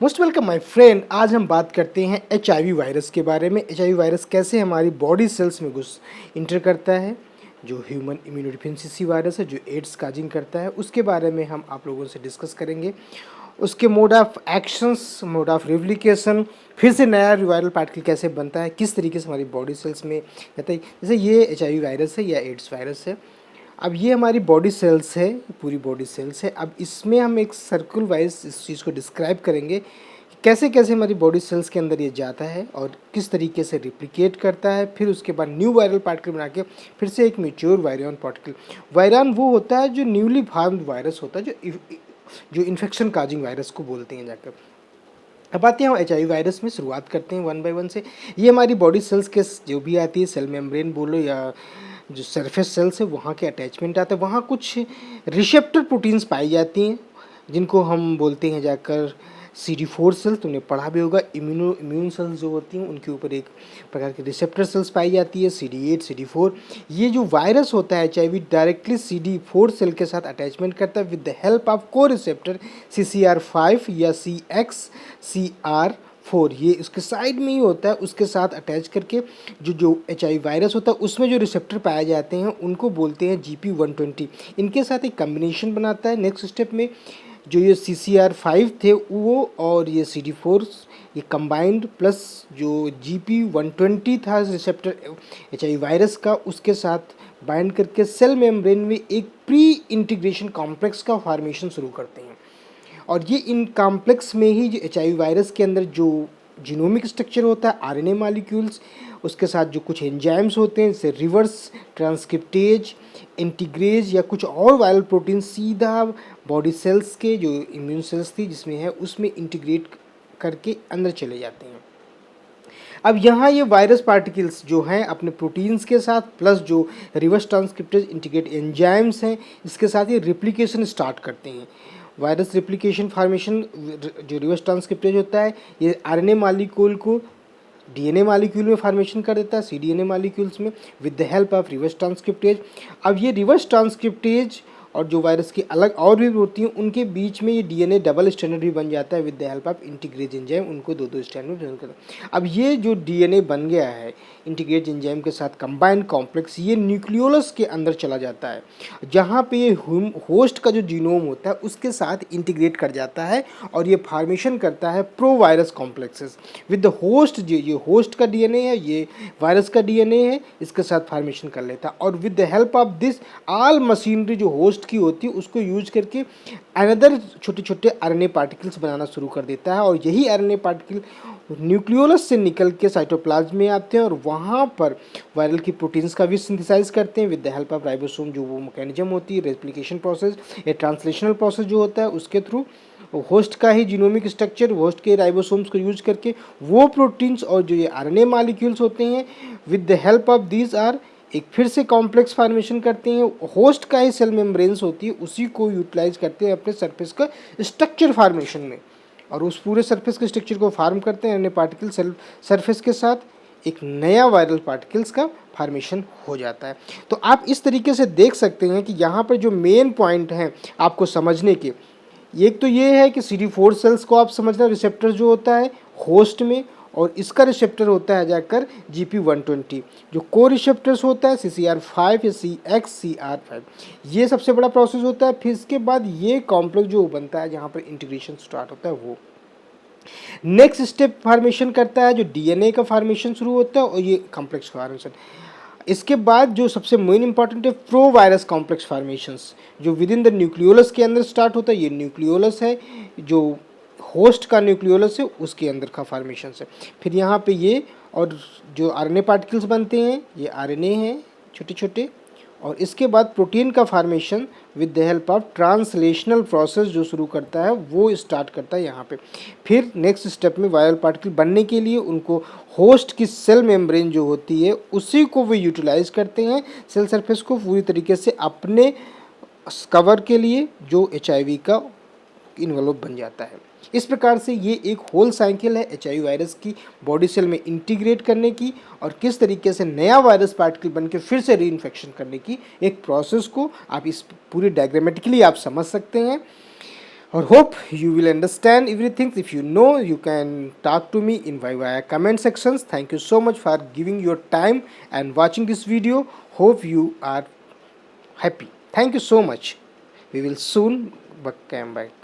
Most welcome my friend. आज हम बात करते हैं एचआईवी वायरस के बारे में। एचआईवी वायरस कैसे हमारी बॉडी सेल्स में घुस इंटर करता है, जो ह्यूमन इम्यूनोडिफिशियंसी वायरस है, जो एड्स काजिंग करता है, उसके बारे में हम आप लोगों से डिस्कस करेंगे। उसके mode of actions, mode of replication, फिर से नया वायरल पार्टिकल कैसे बनता है, किस तरीके से हमारी बॉडी सेल्स में रहता है। जैसे ये एचआईवी वायरस है या एड्स वायरस है। अब ये हमारी बॉडी सेल्स है, पूरी बॉडी सेल्स है। अब इसमें हम एक सर्कल वाइज इस चीज़ को डिस्क्राइब करेंगे कि कैसे कैसे हमारी बॉडी सेल्स के अंदर ये जाता है और किस तरीके से रिप्लिकेट करता है। फिर उसके बाद न्यू वायरल पार्टिकल बना के फिर से एक मेच्योर वायरन पार्टिकल। वायरन वो होता है जो न्यूली फॉर्म्ड वायरस होता है, जो इन्फेक्शन काजिंग वायरस को बोलते हैं जाकर। अब आते हैं हम एचआईवी वायरस में, शुरुआत करते हैं वन बाय वन से। ये हमारी बॉडी सेल्स के जो भी आती है, सेल मेम्ब्रेन बोलो या जो सरफेस सेल्स है, वहाँ के अटैचमेंट आते हैं। वहाँ कुछ रिसेप्टर प्रोटीन्स पाई जाती हैं जिनको हम बोलते हैं जाकर CD4 सेल्स। तुमने पढ़ा भी होगा। इम्यून सेल्स जो होती हैं उनके ऊपर एक प्रकार की रिसेप्टर सेल्स पाई जाती है, CD8 CD4। ये जो वायरस होता है एचआईवी डायरेक्टली CD4 सेल के साथ अटैचमेंट करता है विद द हेल्प ऑफ को रिसेप्टर CCR5 या CXCR4। ये उसके साइड में ही होता है, उसके साथ अटैच करके जो एचआईवी वायरस होता है उसमें जो रिसेप्टर पाए जाते हैं उनको बोलते हैं GP120। इनके साथ एक कम्बिनेशन बनाता है नेक्स्ट स्टेप में। जो ये CCR5 थे वो और ये CD4 ये कंबाइंड प्लस जो GP120 था रिसेप्टर एचआईवी वायरस का, उसके साथ बाइंड करके सेल मेम्ब्रेन में एक प्री इंटीग्रेशन कॉम्प्लेक्स का फॉर्मेशन शुरू करते हैं। और ये इन कॉम्प्लेक्स में ही जो एचआईवी वायरस के अंदर जो जीनोमिक स्ट्रक्चर होता है, आरएनए मॉलिक्यूल्स, उसके साथ जो कुछ एंजाइम्स होते हैं जैसे रिवर्स ट्रांसक्रिप्टेज, इंटीग्रेज या कुछ और वायरल प्रोटीन सीधा बॉडी सेल्स के जो इम्यून सेल्स थी जिसमें है उसमें इंटीग्रेट करके अंदर चले जाते हैं। अब यहाँ ये वायरस पार्टिकल्स जो हैं अपने प्रोटीन्स के साथ प्लस जो रिवर्स ट्रांसक्रिप्टेज इंटीग्रेट एंजाइम्स हैं इसके साथ ये रिप्लिकेशन स्टार्ट करते हैं। वायरस रिप्लिकेशन फॉर्मेशन जो रिवर्स ट्रांसक्रिप्टेज होता है ये आरएनए मॉलिक्यूल को डीएनए मॉलिक्यूल में फॉर्मेशन कर देता है, सीडीएनए मॉलिक्यूल्स में with the help of reverse transcriptase. अब ये रिवर्स ट्रांसक्रिप्टेज और जो वायरस की अलग और भी होती हैं उनके बीच में ये डीएनए डबल स्ट्रैंडेड भी बन जाता है with the help of integrase enzyme, उनको दो दो स्ट्रैंड में करता है। अब ये जो डीएनए बन गया है इंटीग्रेज एंजाइम के साथ कंबाइंड कॉम्प्लेक्स, ये न्यूक्लियोलस के अंदर चला जाता है जहाँ पे ये होस्ट का जो जीनोम होता है उसके साथ इंटीग्रेट कर जाता है और ये फॉर्मेशन करता है pro virus complexes with the host. ये होस्ट का डीएनए है, ये वायरस का डीएनए है, इसके साथ फॉर्मेशन कर लेता है और with the help of this all machinery जो होस्ट की होती है उसको यूज करके अनदर छोटे छोटे आरएनए पार्टिकल्स बनाना शुरू कर देता है। और यही आरएनए पार्टिकल न्यूक्लियोलस से निकल के साइटोप्लाज्म में आते हैं और वहाँ पर वायरल की प्रोटीन्स का भी सिंथेसाइज करते हैं with the help of ribosome. जो वो मैकेनिज्म होती है रेप्लिकेशन प्रोसेस या ट्रांसलेशनल प्रोसेस जो होता है उसके थ्रू होस्ट का ही जीनोमिक स्ट्रक्चर, होस्ट के राइबोसोम्स को यूज करके वो प्रोटीन्स और जो ये आरएनए मॉलिक्यूल्स होते हैं with the help of these are एक फिर से कॉम्प्लेक्स फॉर्मेशन करते हैं। होस्ट का ही सेल मेम्ब्रेन्स होती है उसी को यूटिलाइज करते हैं अपने सरफेस का स्ट्रक्चर फॉर्मेशन में और उस पूरे सरफेस के स्ट्रक्चर को फार्म करते हैं अन्य पार्टिकल सेल सरफेस के साथ एक नया वायरल पार्टिकल्स का फॉर्मेशन हो जाता है। तो आप इस तरीके से देख सकते हैं कि यहाँ पर जो मेन पॉइंट हैं आपको समझने के, एक तो ये है कि CD4 सेल्स को आप समझना, रिसेप्टर जो होता है होस्ट में और इसका रिसेप्टर होता है जाकर GP120। जो को रिसेप्टर्स होता है CCR5 या CXCR5, ये सबसे बड़ा प्रोसेस होता है। फिर इसके बाद ये कॉम्प्लेक्स जो बनता है जहाँ पर इंटीग्रेशन स्टार्ट होता है वो नेक्स्ट स्टेप फॉर्मेशन करता है, जो डीएनए का फॉर्मेशन शुरू होता है और ये कॉम्प्लेक्स फॉर्मेशन। इसके बाद जो सबसे मेन इंपॉर्टेंट है प्रो वायरस कॉम्प्लेक्स फॉर्मेशंस जो विद इन द न्यूक्लियोलस के अंदर स्टार्ट होता है। ये न्यूक्लियोलस है, जो होस्ट का न्यूक्लियोलस है उसके अंदर का फॉर्मेशन है। फिर यहाँ पे ये और जो आरएनए पार्टिकल्स बनते हैं ये आरएनए हैं छोटे छोटे, और इसके बाद प्रोटीन का formation with the help of translational process जो शुरू करता है वो स्टार्ट करता है यहाँ पे। फिर नेक्स्ट स्टेप में वायरल पार्टिकल बनने के लिए उनको होस्ट की सेल मेम्ब्रेन जो होती है उसी को वो यूटिलाइज करते हैं सेल सरफेस को पूरी तरीके से अपने कवर के लिए, जो एचआईवी का इन्वॉल्व बन जाता है। इस प्रकार से ये एक होल साइकिल है एचआईवी वायरस की बॉडी सेल में इंटीग्रेट करने की और किस तरीके से नया वायरस पार्टिकल बन के फिर से रीइन्फेक्शन करने की एक प्रोसेस को आप इस पूरी डायग्रामेटिकली आप समझ सकते हैं। or hope you will understand everything. If you know, you can talk to me in via comment sections. Thank you so much for giving your time and watching this video. Hope you are happy. Thank you so much. We will soon come back.